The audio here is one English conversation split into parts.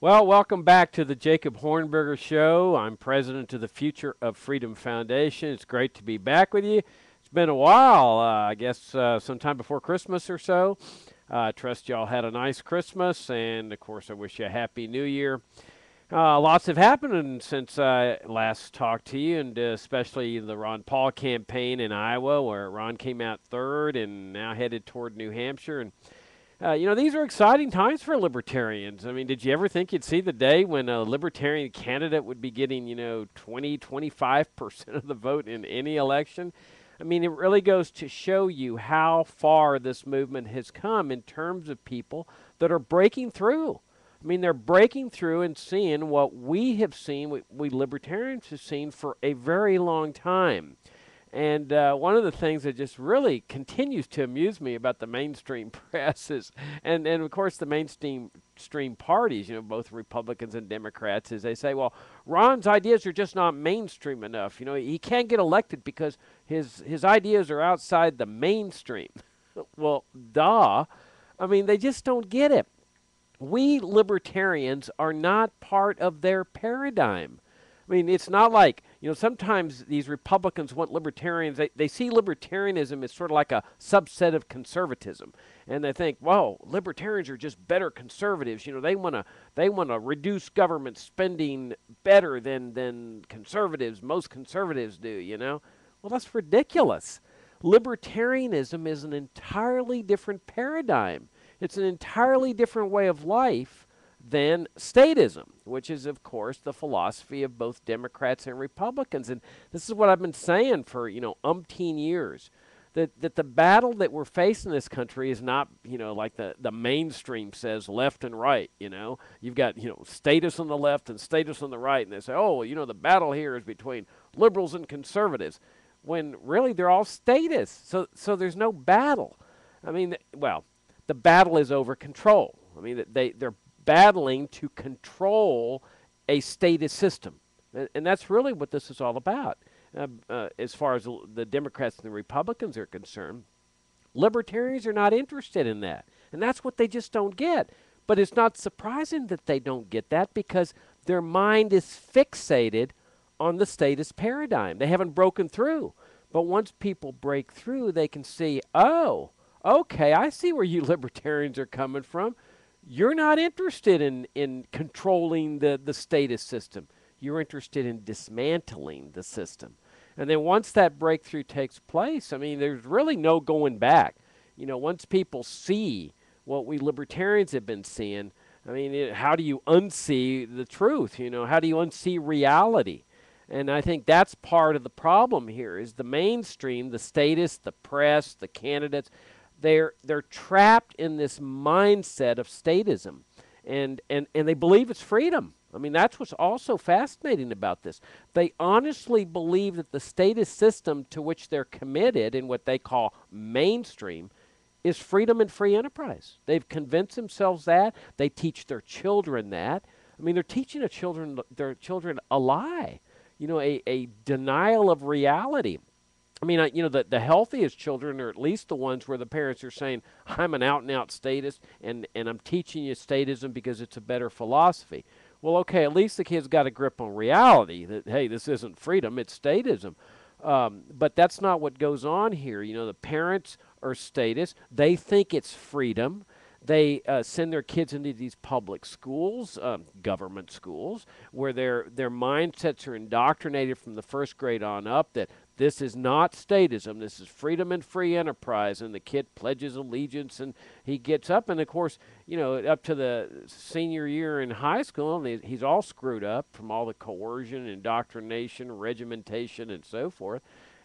Well, welcome back to the Jacob Hornberger Show. I'm president of the Future of Freedom Foundation. It's great to be back with you. It's been a while, I guess sometime before Christmas or so. I trust y'all had a nice Christmas, and of course, I wish you a Happy New Year. Lots have happened since I last talked to you, and especially the Ron Paul campaign in Iowa, where Ron came out third and now headed toward New Hampshire. And these are exciting times for libertarians. I mean, did you ever think you'd see the day when a libertarian candidate would be getting, 20, 25% of the vote in any election? I mean, it really goes to show you how far this movement has come in terms of people that are breaking through. I mean, they're breaking through and seeing what we have seen, we libertarians have seen for a very long time. And one of the things that just really continues to amuse me about the mainstream press is, and of course the mainstream parties, both Republicans and Democrats, is they say, well, Ron's ideas are just not mainstream enough. He can't get elected because his ideas are outside the mainstream. Well, duh. I mean, they just don't get it. We libertarians are not part of their paradigm. I mean, it's not like, sometimes these Republicans want libertarians, they see libertarianism as sort of like a subset of conservatism. And they think, well, libertarians are just better conservatives. They want to reduce government spending better than conservatives, most conservatives do. Well, that's ridiculous. Libertarianism is an entirely different paradigm. It's an entirely different way of life than statism, which is, of course, the philosophy of both Democrats and Republicans. And this is what I've been saying for, umpteen years. That the battle that we're facing in this country is not, like the mainstream says, left and right. You've got, statists on the left and statists on the right. And they say, oh, the battle here is between liberals and conservatives. When really they're all statists. So there's no battle. I mean, well, the battle is over control. I mean, they're battling to control a statist system. And that's really what this is all about. As far as the Democrats and the Republicans are concerned, libertarians are not interested in that. And that's what they just don't get. But it's not surprising that they don't get that because their mind is fixated on the statist paradigm. They haven't broken through. But once people break through, they can see, oh, okay, I see where you libertarians are coming from. You're not interested in controlling the statist system. You're interested in dismantling the system. And then once that breakthrough takes place, I mean, there's really no going back. Once people see what we libertarians have been seeing, I mean, how do you unsee the truth? How do you unsee reality? And I think that's part of the problem here is the mainstream, the statists, the press, the candidates, they're trapped in this mindset of statism, and they believe it's freedom. I mean, that's what's also fascinating about this. They honestly believe that the statist system to which they're committed in what they call mainstream is freedom and free enterprise. They've convinced themselves that. They teach their children that. I mean, they're teaching their children a lie, a denial of reality. I mean, the healthiest children are at least the ones where the parents are saying, I'm an out-and-out statist, and I'm teaching you statism because it's a better philosophy. Well, okay, at least the kid's got a grip on reality that, hey, this isn't freedom, it's statism. But that's not what goes on here. The parents are statists. They think it's freedom. They send their kids into these public schools, government schools, where their mindsets are indoctrinated from the first grade on up that this is not statism. This is freedom and free enterprise. And the kid pledges allegiance and he gets up. And, of course, up to the senior year in high school, and he's all screwed up from all the coercion, indoctrination, regimentation, and so forth.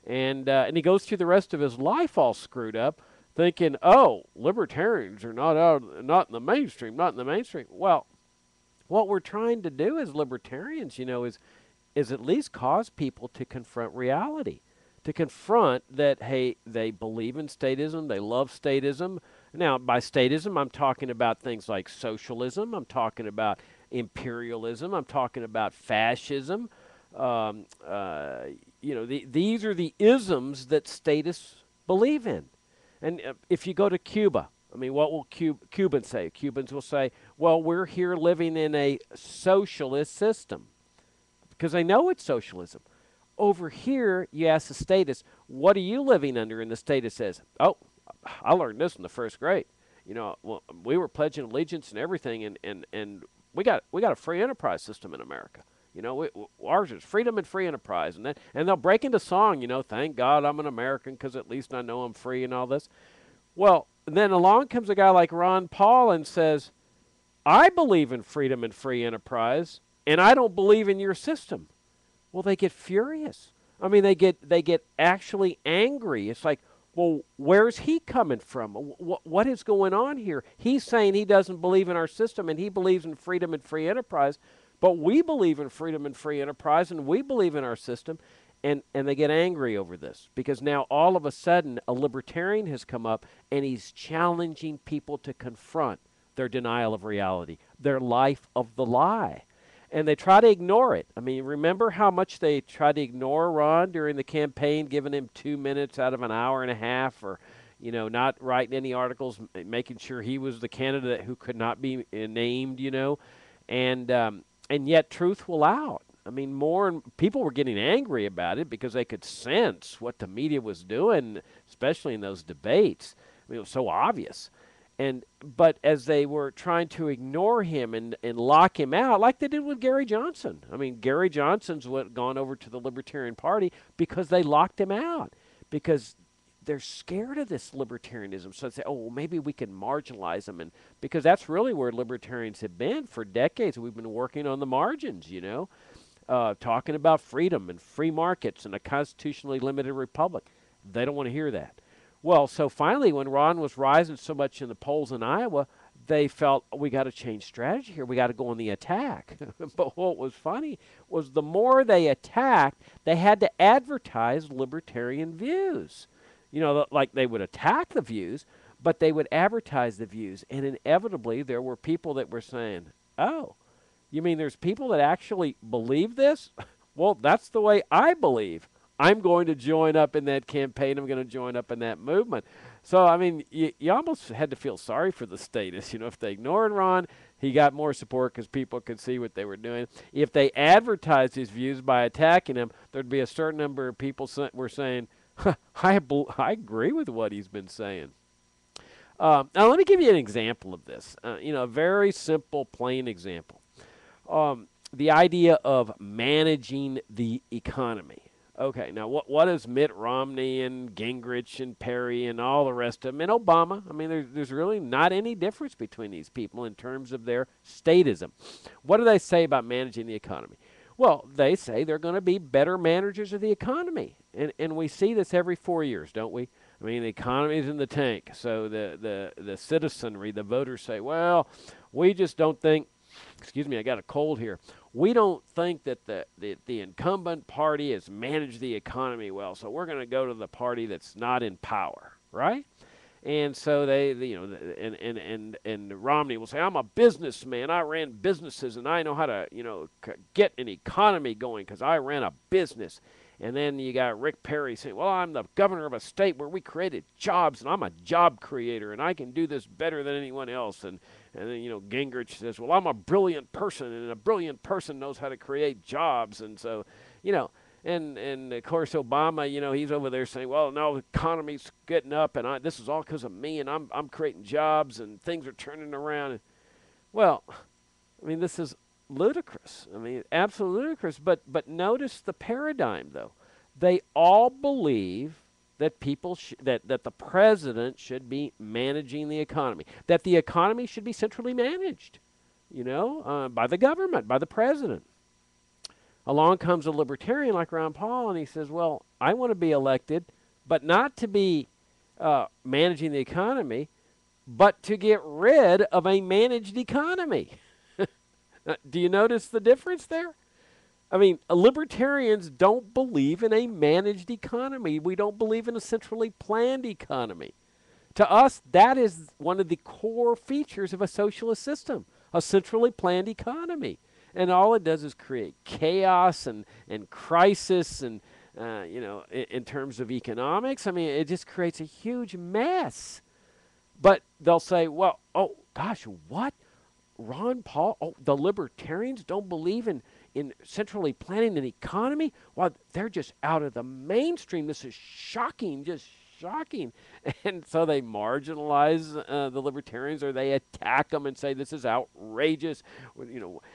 And he goes through the rest of his life all screwed up, thinking, oh, libertarians are not in the mainstream, not in the mainstream. Well, what we're trying to do as libertarians, is at least cause people to confront reality, to confront that, hey, they believe in statism, they love statism. Now, by statism, I'm talking about things like socialism, I'm talking about imperialism, I'm talking about fascism. These are the isms that statists believe in. And if you go to Cuba, I mean, what will Cubans say? Cubans will say, well, we're here living in a socialist system because they know it's socialism. Over here, you ask the statist, what are you living under? And the statist says, oh, I learned this in the first grade. You know, well, we were pledging allegiance and everything, and we got a free enterprise system in America. You know, ours is freedom and free enterprise, and they'll break into song. You know, thank God I'm an American because at least I know I'm free and all this. Well, then along comes a guy like Ron Paul and says, I believe in freedom and free enterprise, and I don't believe in your system. Well, they get furious. I mean, they get actually angry. It's like, well, where's he coming from? What is going on here? He's saying he doesn't believe in our system, and he believes in freedom and free enterprise, but we believe in freedom and free enterprise, and we believe in our system, and they get angry over this because now all of a sudden a libertarian has come up, and he's challenging people to confront their denial of reality, their life of the lie. And they try to ignore it. I mean, remember how much they tried to ignore Ron during the campaign, giving him 2 minutes out of an hour and a half, or, you know, not writing any articles, making sure he was the candidate who could not be named, you know, and yet truth will out. I mean, people were getting angry about it because they could sense what the media was doing, especially in those debates. I mean, it was so obvious. But as they were trying to ignore him and lock him out, like they did with Gary Johnson. I mean, Gary Johnson's gone over to the Libertarian Party because they locked him out, because they're scared of this libertarianism. So they say, oh, well, maybe we can marginalize them. And because that's really where libertarians have been for decades. We've been working on the margins, you know, talking about freedom and free markets and a constitutionally limited republic. They don't want to hear that. Well, so finally, when Ron was rising so much in the polls in Iowa, they felt, we got to change strategy here. We got to go on the attack. But what was funny was the more they attacked, they had to advertise libertarian views. You know, like they would attack the views, but they would advertise the views. And inevitably, there were people that were saying, oh, you mean there's people that actually believe this? Well, that's the way I believe. I'm going to join up in that campaign. I'm going to join up in that movement. So, I mean, you almost had to feel sorry for the statists. You know, if they ignored Ron, he got more support because people could see what they were doing. If they advertised his views by attacking him, there'd be a certain number of people were saying, I agree with what he's been saying. Now, let me give you an example of this. You know, a very simple, plain example. The idea of managing the economy. Okay, now what is Mitt Romney and Gingrich and Perry and all the rest of them and Obama? I mean, there's really not any difference between these people in terms of their statism. What do they say about managing the economy? Well, they say they're going to be better managers of the economy, and we see this every 4 years, don't we? I mean, the economy is in the tank, so the citizenry, the voters say, well, we just don't think. Excuse me, I got a cold here. We don't think that the incumbent party has managed the economy well, so we're going to go to the party that's not in power, right? And so and Romney will say, I'm a businessman. I ran businesses, and I know how to, get an economy going because I ran a business. And then you got Rick Perry saying, well, I'm the governor of a state where we created jobs, and I'm a job creator, and I can do this better than anyone else. And then, Gingrich says, well, I'm a brilliant person, and a brilliant person knows how to create jobs. And so, and of course, Obama, he's over there saying, well, no, the economy's getting up, and this is all because of me, and I'm creating jobs, and things are turning around. Well, I mean, this is ludicrous. I mean, absolutely ludicrous. But notice the paradigm, though. They all believe that that the president should be managing the economy, that the economy should be centrally managed, by the government, by the president. Along comes a libertarian like Ron Paul, and he says, well, I want to be elected, but not to be managing the economy, but to get rid of a managed economy. Do you notice the difference there? I mean, libertarians don't believe in a managed economy. We don't believe in a centrally planned economy. To us, that is one of the core features of a socialist system, a centrally planned economy. And all it does is create chaos and crisis and, in terms of economics. I mean, it just creates a huge mess. But they'll say, well, oh gosh, what? Ron Paul, oh, the libertarians don't believe in centrally planning an economy? Well, they're just out of the mainstream. This is shocking, just shocking. And so they marginalize the libertarians, or they attack them and say this is outrageous.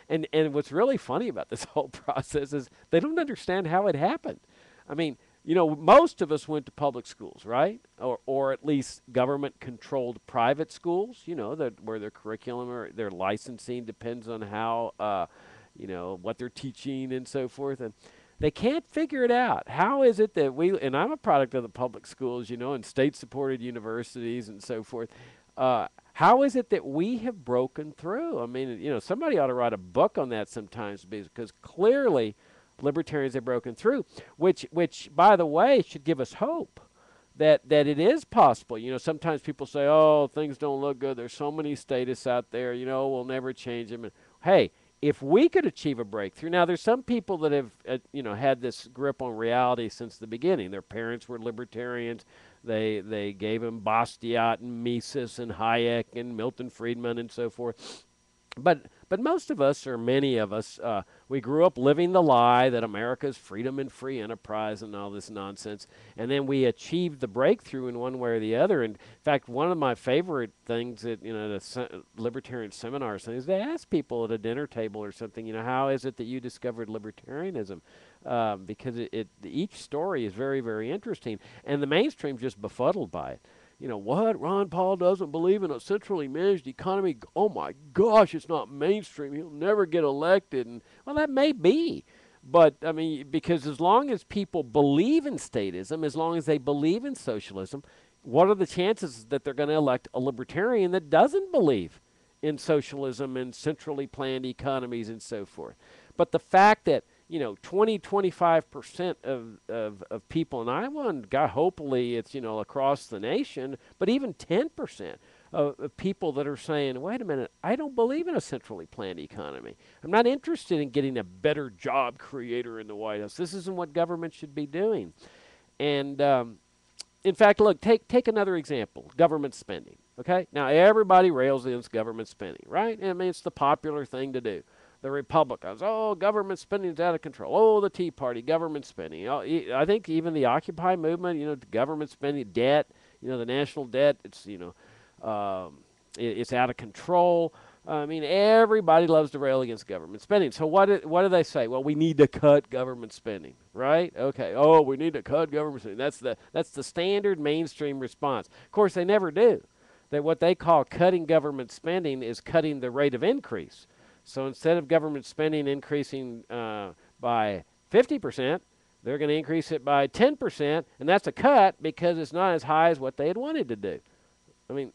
And what's really funny about this whole process is they don't understand how it happened. I mean, most of us went to public schools, right? Or at least government-controlled private schools, where their curriculum or their licensing depends on how, what they're teaching and so forth. And they can't figure it out. How is it that and I'm a product of the public schools, and state-supported universities and so forth. How is it that we have broken through? I mean, somebody ought to write a book on that sometimes, because clearly libertarians have broken through, which by the way should give us hope that it is possible. Sometimes people say, oh, things don't look good, there's so many statists out there, we'll never change them. And hey, if we could achieve a breakthrough. Now there's some people that have had this grip on reality since the beginning. Their parents were libertarians. They gave them Bastiat and Mises and Hayek and Milton Friedman and so forth. But most of us, or many of us, we grew up living the lie that America's freedom and free enterprise and all this nonsense, and then we achieved the breakthrough in one way or the other. And in fact, one of my favorite things that the libertarian seminars is they ask people at a dinner table or something, how is it that you discovered libertarianism? Because each story is very, very interesting, and the mainstream's just befuddled by it. What? Ron Paul doesn't believe in a centrally managed economy. Oh my gosh, it's not mainstream. He'll never get elected. And well, that may be. But I mean, because as long as people believe in statism, as long as they believe in socialism, what are the chances that they're going to elect a libertarian that doesn't believe in socialism and centrally planned economies and so forth? But the fact that 25% of people in Iowa, and God, hopefully it's, across the nation, but even 10% of people that are saying, wait a minute, I don't believe in a centrally planned economy. I'm not interested in getting a better job creator in the White House. This isn't what government should be doing. And in fact, look, take another example, government spending. Okay? Now, everybody rails against government spending, right? I mean, it's the popular thing to do. The Republicans, oh, government spending is out of control. Oh, the Tea Party, government spending. Oh, I think even the Occupy movement, government spending, debt, the national debt, it's, it's out of control. I mean, everybody loves to rail against government spending. So what do they say? Well, we need to cut government spending, right? Okay. Oh, we need to cut government spending. That's the standard mainstream response. Of course, they never do. That what they call cutting government spending is cutting the rate of increase. So instead of government spending increasing by 50%, they're going to increase it by 10%, and that's a cut because it's not as high as what they had wanted to do. I mean,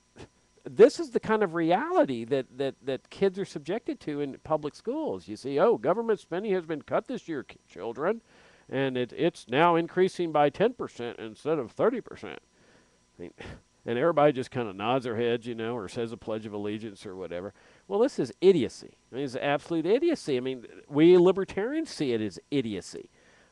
this is the kind of reality that kids are subjected to in public schools. You see, oh, government spending has been cut this year, children, and it's now increasing by 10% instead of 30%. I mean, and everybody just kind of nods their heads, or says a Pledge of Allegiance or whatever. Well, this is idiocy. I mean, it's absolute idiocy. I mean, we libertarians see it as idiocy.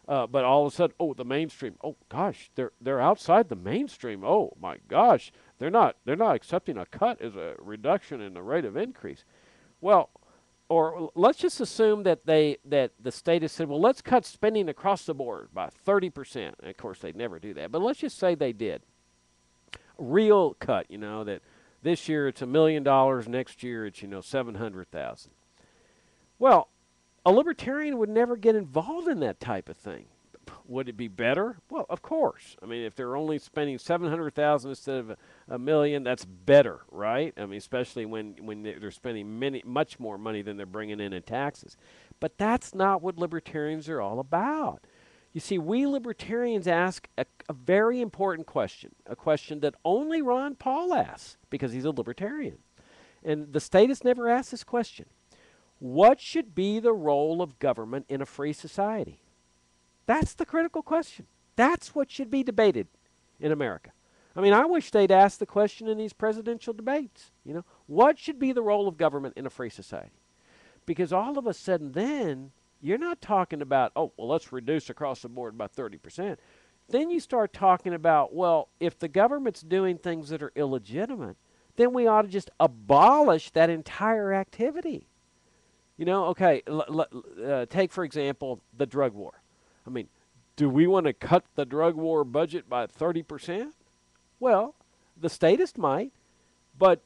But all of a sudden, oh, the mainstream. Oh gosh, they're outside the mainstream. Oh my gosh, they're not accepting a cut as a reduction in the rate of increase. Well, or let's just assume that the state has said, well, let's cut spending across the board by 30%. And of course, they'd never do that. But let's just say they did. Real cut, that this year it's $1 million, next year it's, $700,000. Well, a libertarian would never get involved in that type of thing. Would it be better? Well, of course. I mean, if they're only spending $700,000 instead of $1 million, that's better, right? I mean, especially when they're spending much more money than they're bringing in taxes. But that's not what libertarians are all about. You see, we libertarians ask a very important question, a question that only Ron Paul asks because he's a libertarian. And the state has never asked this question. What should be the role of government in a free society? That's the critical question. That's what should be debated in America. I mean, I wish they'd ask the question in these presidential debates. What should be the role of government in a free society? Because all of a sudden then, you're not talking about, oh, well, let's reduce across the board by 30%. Then you start talking about, well, if the government's doing things that are illegitimate, then we ought to just abolish that entire activity. You know, okay, take, for example, the drug war. I mean, do we want to cut the drug war budget by 30%? Well, the statists might, but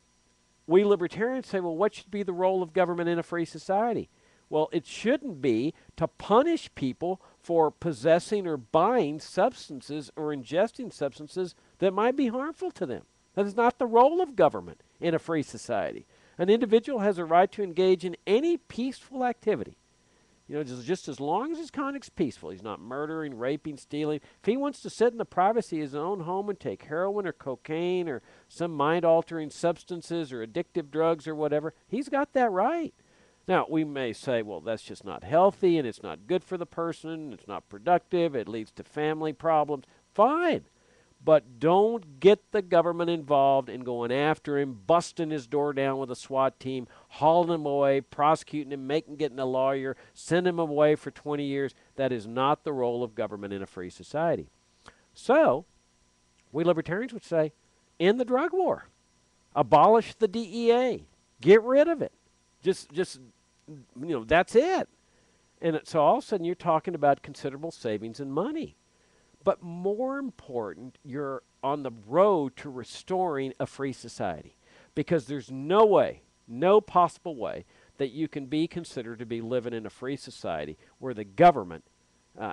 we libertarians say, well, what should be the role of government in a free society? Well, it shouldn't be to punish people for possessing or buying substances or ingesting substances that might be harmful to them. That is not the role of government in a free society. An individual has a right to engage in any peaceful activity. You know, just as long as his conduct's peaceful. He's not murdering, raping, stealing. If he wants to sit in the privacy of his own home and take heroin or cocaine or some mind-altering substances or addictive drugs or whatever, he's got that right. Now, we may say, well, that's just not healthy and it's not good for the person, it's not productive, it leads to family problems. Fine. But don't get the government involved in going after him, busting his door down with a SWAT team, hauling him away, prosecuting him, getting a lawyer, send him away for 20 years. That is not the role of government in a free society. So, we libertarians would say, end the drug war. Abolish the DEA. Get rid of it. Just that's it. And so all of a sudden you're talking about considerable savings in money. But more important, you're on the road to restoring a free society, because there's no way, no possible way, that you can be considered to be living in a free society where the government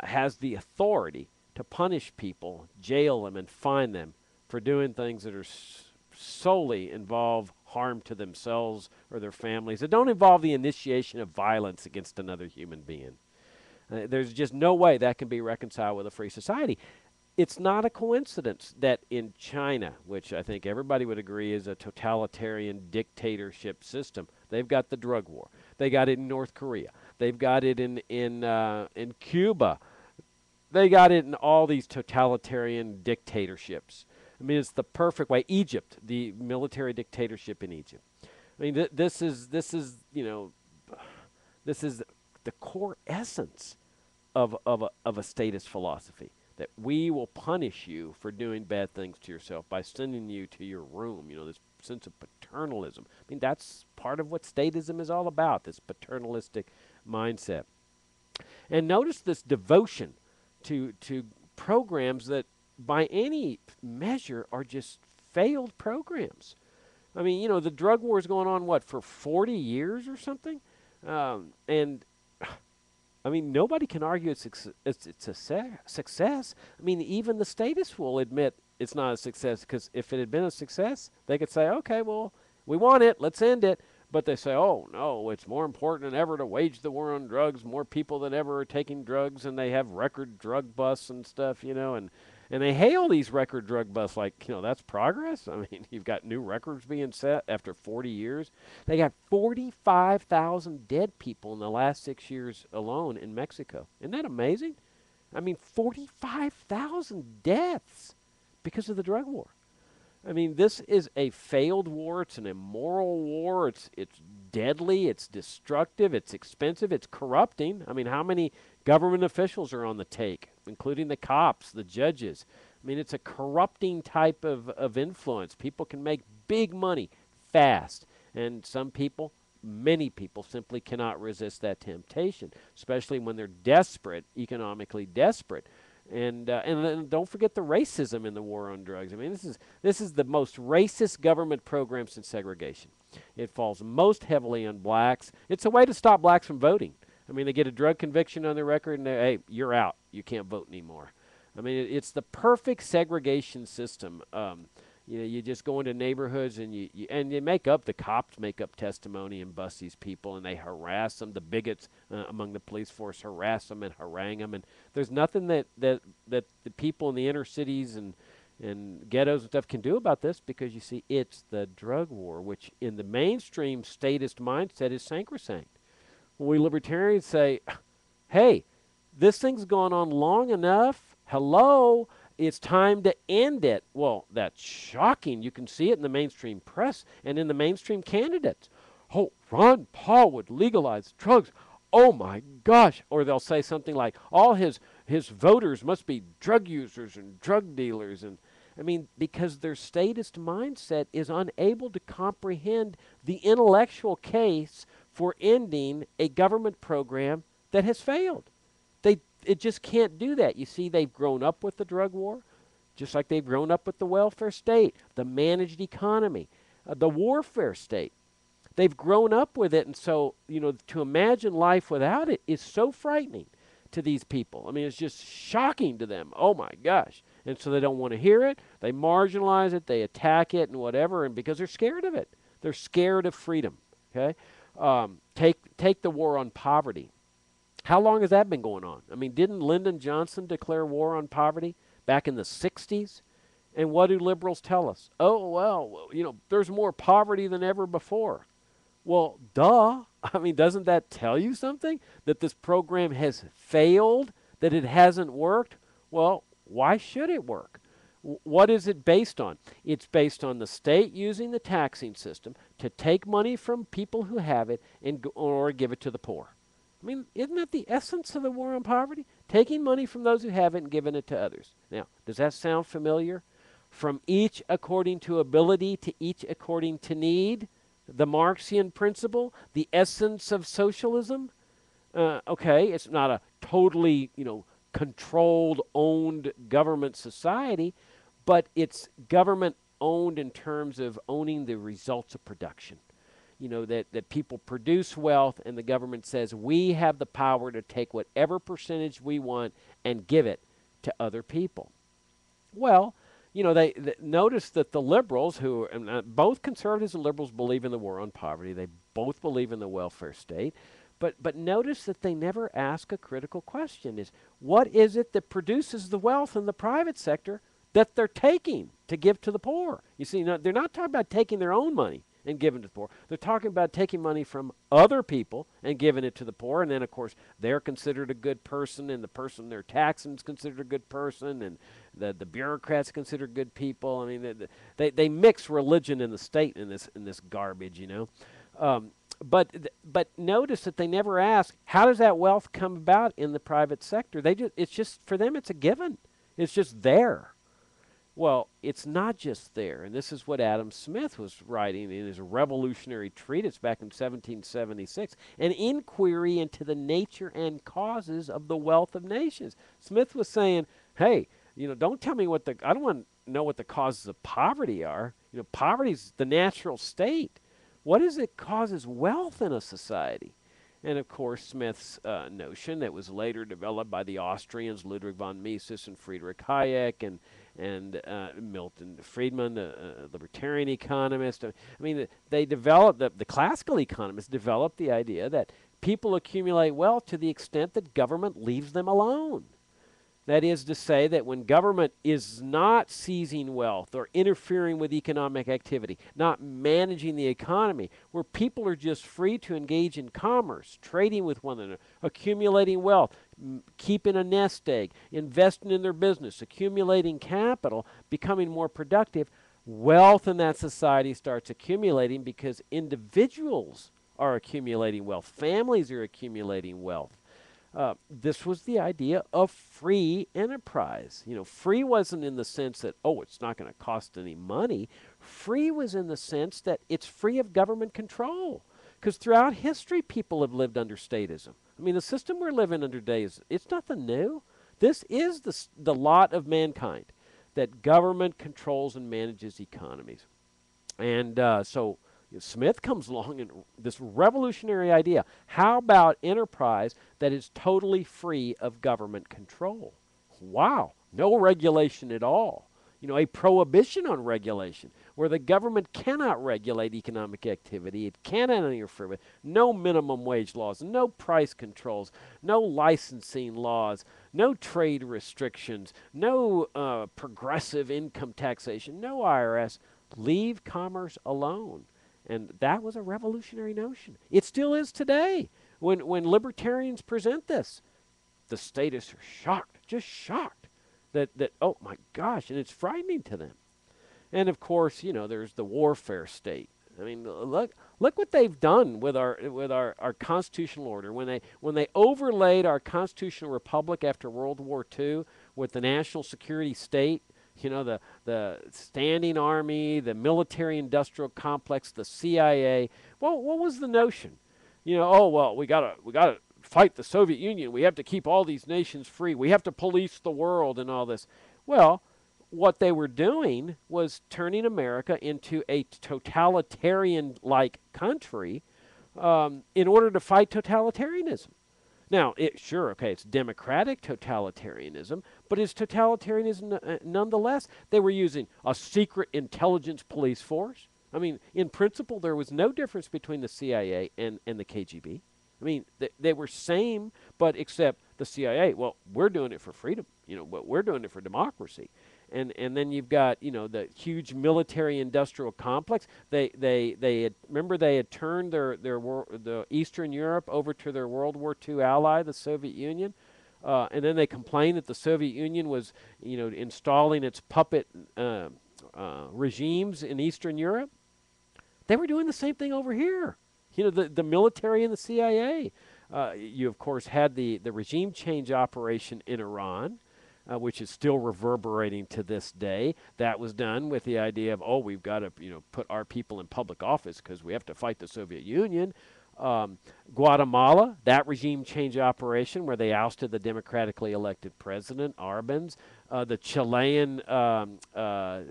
has the authority to punish people, jail them, and fine them for doing things that are solely involve harm to themselves or their families, that don't involve the initiation of violence against another human being. There's just no way that can be reconciled with a free society. It's not a coincidence that in China, which I think everybody would agree is a totalitarian dictatorship system, they've got the drug war. They got it in North Korea. They've got it in Cuba. They got it in all these totalitarian dictatorships. I mean, it's the perfect way. Egypt, the military dictatorship in Egypt. I mean, this is the core essence of a statist philosophy, that we will punish you for doing bad things to yourself by sending you to your room. You know, this sense of paternalism. I mean, that's part of what statism is all about, this paternalistic mindset. And notice this devotion to programs that by any measure are just failed programs. I mean, you know, the drug war is going on, what, for 40 years or something? And I mean, nobody can argue it's a success. I mean, even the statists will admit it's not a success, because if it had been a success, they could say, okay, well, we want it, let's end it. But they say, oh, no, it's more important than ever to wage the war on drugs. More people than ever are taking drugs, and they have record drug busts and stuff, you know, and they hail these record drug busts like, you know, that's progress. I mean, you've got new records being set after 40 years. They got 45,000 dead people in the last 6 years alone in Mexico. Isn't that amazing? I mean, 45,000 deaths because of the drug war. I mean, this is a failed war. It's an immoral war. It's deadly. It's destructive. It's expensive. It's corrupting. I mean, how many government officials are on the take, including the cops, the judges? I mean, it's a corrupting type of influence. People can make big money fast. And some people, many people, simply cannot resist that temptation, especially when they're desperate, economically desperate. And then don't forget the racism in the war on drugs. I mean, this is the most racist government program since segregation. It falls most heavily on blacks. It's a way to stop blacks from voting. I mean, they get a drug conviction on their record, and hey, you're out. You can't vote anymore. I mean, it's the perfect segregation system. You know, you just go into neighborhoods and you make up, the cops make up testimony and bust these people, and they harass them. The bigots among the police force harass them and harangue them, and there's nothing that the people in the inner cities and ghettos and stuff can do about this, because you see, it's the drug war, which in the mainstream statist mindset is sacrosanct. When we libertarians say, hey, this thing's gone on long enough, hello, it's time to end it. Well, that's shocking. You can see it in the mainstream press and in the mainstream candidates. Oh, Ron Paul would legalize drugs. Oh my gosh. Or they'll say something like, all his voters must be drug users and drug dealers. And I mean, because their statist mindset is unable to comprehend the intellectual case for ending a government program that has failed. It just can't do that. You see, they've grown up with the drug war, just like they've grown up with the welfare state, the managed economy, the warfare state. They've grown up with it, and so, to imagine life without it is so frightening to these people. I mean, it's just shocking to them. Oh my gosh. And so they don't want to hear it. They marginalize it. They attack it and whatever, and because they're scared of it. They're scared of freedom. Okay? Take the war on poverty. How long has that been going on? I mean, didn't Lyndon Johnson declare war on poverty back in the 60s? And what do liberals tell us? Oh, well, there's more poverty than ever before. Well, duh. I mean, doesn't that tell you something? That this program has failed? That it hasn't worked? Well, why should it work? What is it based on? It's based on the state using the taxing system to take money from people who have it or give it to the poor. I mean, isn't that the essence of the war on poverty? Taking money from those who have it and giving it to others. Now, does that sound familiar? From each according to ability to each according to need, the Marxian principle, the essence of socialism. Okay, it's not a totally, controlled, owned government society, but it's government owned in terms of owning the results of production. That people produce wealth and the government says we have the power to take whatever percentage we want and give it to other people. Well, they notice that the liberals, both conservatives and liberals believe in the war on poverty. They both believe in the welfare state. But notice that they never ask a critical question: is what is it that produces the wealth in the private sector that they're taking to give to the poor? You see, they're not talking about taking their own money and giving to the poor. They're talking about taking money from other people and giving it to the poor. And then, of course, they're considered a good person, and the person they're taxing is considered a good person, and the bureaucrats considered good people. I mean, they mix religion and the state in this garbage, But notice that they never ask, how does that wealth come about in the private sector? It's just, for them, it's a given. It's just there. Well, it's not just there, and this is what Adam Smith was writing in his revolutionary treatise back in 1776, an inquiry into the nature and causes of the wealth of nations. Smith was saying, hey, don't tell me I don't want to know what the causes of poverty are. Poverty's the natural state. What is it causes wealth in a society? And of course, Smith's notion that was later developed by the Austrians, Ludwig von Mises and Friedrich Hayek and Milton Friedman, a libertarian economist. I mean, they developed, the classical economists developed the idea that people accumulate wealth to the extent that government leaves them alone. That is to say that when government is not seizing wealth or interfering with economic activity, not managing the economy, where people are just free to engage in commerce, trading with one another, accumulating wealth, keeping a nest egg, investing in their business, accumulating capital, becoming more productive, wealth in that society starts accumulating because individuals are accumulating wealth, families are accumulating wealth. This was the idea of free enterprise. Free wasn't in the sense that, it's not going to cost any money. Free was in the sense that it's free of government control. Because throughout history, people have lived under statism. I mean, the system we're living under today it's nothing new. This is the lot of mankind, that government controls and manages economies. And so Smith comes along and this revolutionary idea. How about enterprise that is totally free of government control? Wow, no regulation at all. A prohibition on regulation where the government cannot regulate economic activity. It cannot interfere with no minimum wage laws, no price controls, no licensing laws, no trade restrictions, no progressive income taxation, no IRS. Leave commerce alone. And that was a revolutionary notion. It still is today. When libertarians present this, the statists are shocked, just shocked that oh my gosh, and it's frightening to them. And of course, there's the warfare state. I mean, look what they've done with our constitutional order when they overlaid our constitutional republic after World War II with the national security state. You know, the standing army, the military-industrial complex, the CIA. Well, what was the notion? You know, oh well, we gotta fight the Soviet Union. We have to keep all these nations free. We have to police the world and all this. Well, what they were doing was turning America into a totalitarian-like country in order to fight totalitarianism. Now, sure, okay, it's democratic totalitarianism, but it's totalitarianism nonetheless. They were using a secret intelligence police force. I mean, in principle, there was no difference between the CIA and the KGB. I mean, they were same, but except the CIA, well, we're doing it for freedom, you know, but we're doing it for democracy. And then you've got, you know, the huge military-industrial complex. Remember they had turned the Eastern Europe over to their World War II ally, the Soviet Union, and then they complained that the Soviet Union was, you know, installing its puppet regimes in Eastern Europe. They were doing the same thing over here. You know, the military and the CIA. You of course had the regime change operation in Iran. Which is still reverberating to this day. That was done with the idea of, oh, we've got to, you know, put our people in public office because we have to fight the Soviet Union. Guatemala, that regime change operation where they ousted the democratically elected president, Arbenz. The Chilean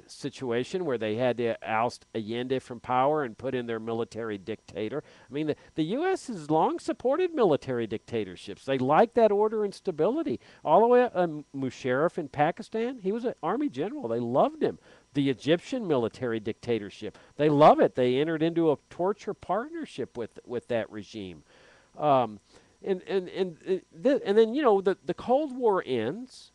situation where they had to oust Allende from power and put in their military dictator. I mean, the U.S. has long supported military dictatorships. They like that order and stability. All the way up, Musharraf in Pakistan, he was an army general. They loved him. The Egyptian military dictatorship, they love it. They entered into a torture partnership with that regime. And then, you know, the Cold War ends,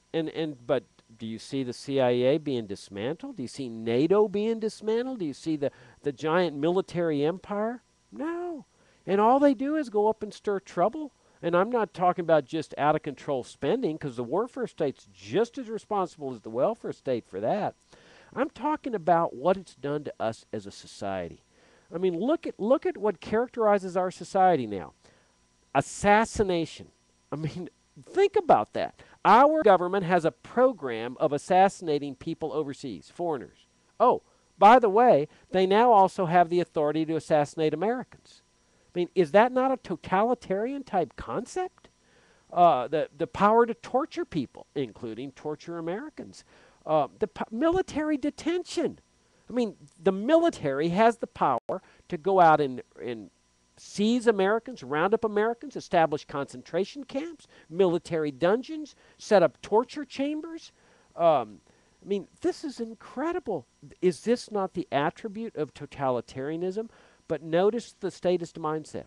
but do you see the CIA being dismantled? Do you see NATO being dismantled? Do you see the giant military empire? No. And all they do is go up and stir trouble. And I'm not talking about just out of control spending, because the warfare state's just as responsible as the welfare state for that. I'm talking about what it's done to us as a society. I mean, look at what characterizes our society now. Assassination. I mean, think about that. Our government has a program of assassinating people overseas, foreigners. Oh, by the way, they now also have the authority to assassinate Americans. I mean, is that not a totalitarian type concept? The power to torture people, including torture Americans. Military detention. I mean, the military has the power to go out and seize Americans, round up Americans, establish concentration camps, military dungeons, set up torture chambers. I mean, this is incredible. Is this not the attribute of totalitarianism? But notice the statist mindset,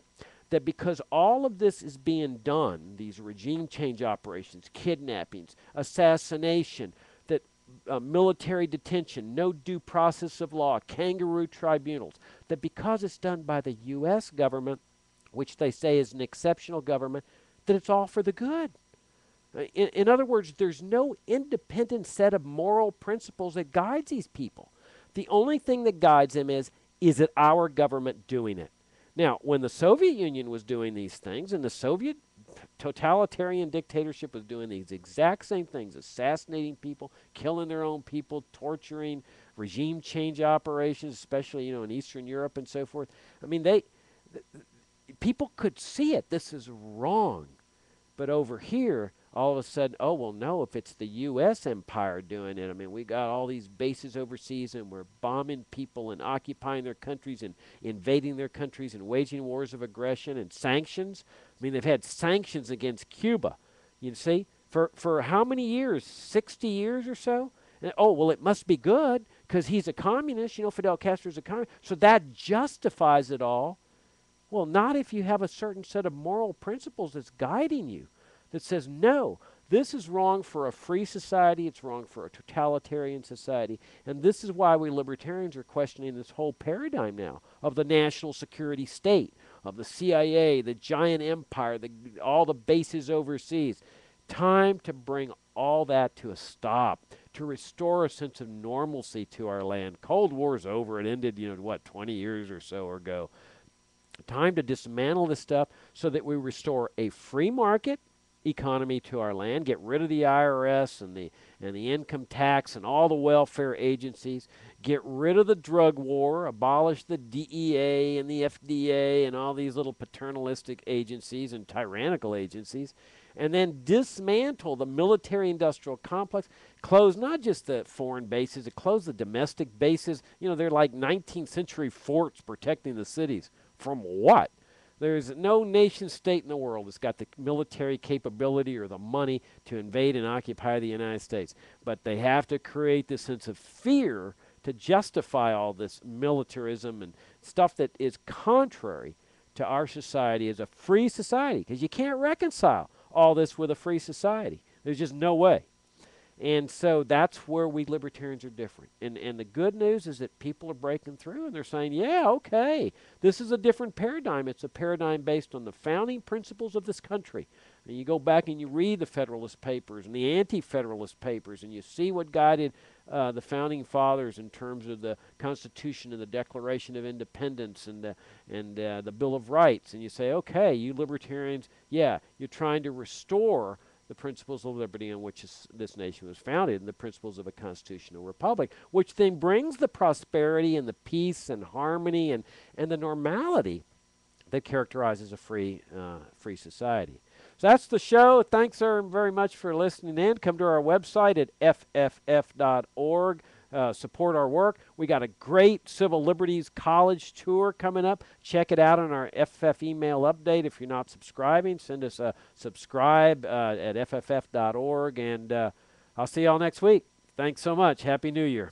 that because all of this is being done, these regime change operations, kidnappings, assassination, that military detention, no due process of law, kangaroo tribunals, that because it's done by the U.S. government, which they say is an exceptional government, that it's all for the good. In other words, there's no independent set of moral principles that guides these people. The only thing that guides them is it our government doing it? Now, when the Soviet Union was doing these things, and the Soviet totalitarian dictatorship was doing these exact same things, assassinating people, killing their own people, torturing, regime change operations, especially, you know, in Eastern Europe and so forth. I mean, people could see it. This is wrong. But over here, all of a sudden, oh, well, no, if it's the U.S. empire doing it, I mean, we got all these bases overseas and we're bombing people and occupying their countries and invading their countries and waging wars of aggression and sanctions. I mean, they've had sanctions against Cuba, you see, for how many years? 60 years or so? And, oh, well, it must be good because he's a communist. You know, Fidel Castro's a communist. So that justifies it all. Well, not if you have a certain set of moral principles that's guiding you, that says, no, this is wrong for a free society, it's wrong for a totalitarian society, and this is why we libertarians are questioning this whole paradigm now of the national security state, of the CIA, the giant empire, all the bases overseas. Time to bring all that to a stop, to restore a sense of normalcy to our land. Cold War's over. It ended, 20 years or so ago. Time to dismantle this stuff so that we restore a free market, economy to our land, get rid of the IRS and the income tax and all the welfare agencies, get rid of the drug war, abolish the DEA and the FDA and all these little paternalistic agencies and tyrannical agencies, and then dismantle the military industrial complex, close not just the foreign bases, close the domestic bases. They're like 19th century forts protecting the cities. From what? There's no nation state in the world that's got the military capability or the money to invade and occupy the United States. But they have to create this sense of fear to justify all this militarism and stuff that is contrary to our society as a free society, because you can't reconcile all this with a free society. There's just no way. And so that's where we libertarians are different. And the good news is that people are breaking through and they're saying, yeah, okay, this is a different paradigm. It's a paradigm based on the founding principles of this country. And you go back and you read the Federalist Papers and the Anti-Federalist Papers, and you see what guided the founding fathers in terms of the Constitution and the Declaration of Independence and the Bill of Rights. And you say, okay, you libertarians, yeah, you're trying to restore the principles of liberty on which this nation was founded, and the principles of a constitutional republic, which then brings the prosperity and the peace and harmony and the normality that characterizes a free society. So that's the show. Thanks very much for listening in. Come to our website at fff.org. Support our work. We got a great Civil Liberties College tour coming up. Check it out on our FFF email update. If you're not subscribing, send us a subscribe at fff.org, and I'll see y'all next week. Thanks so much. Happy New Year.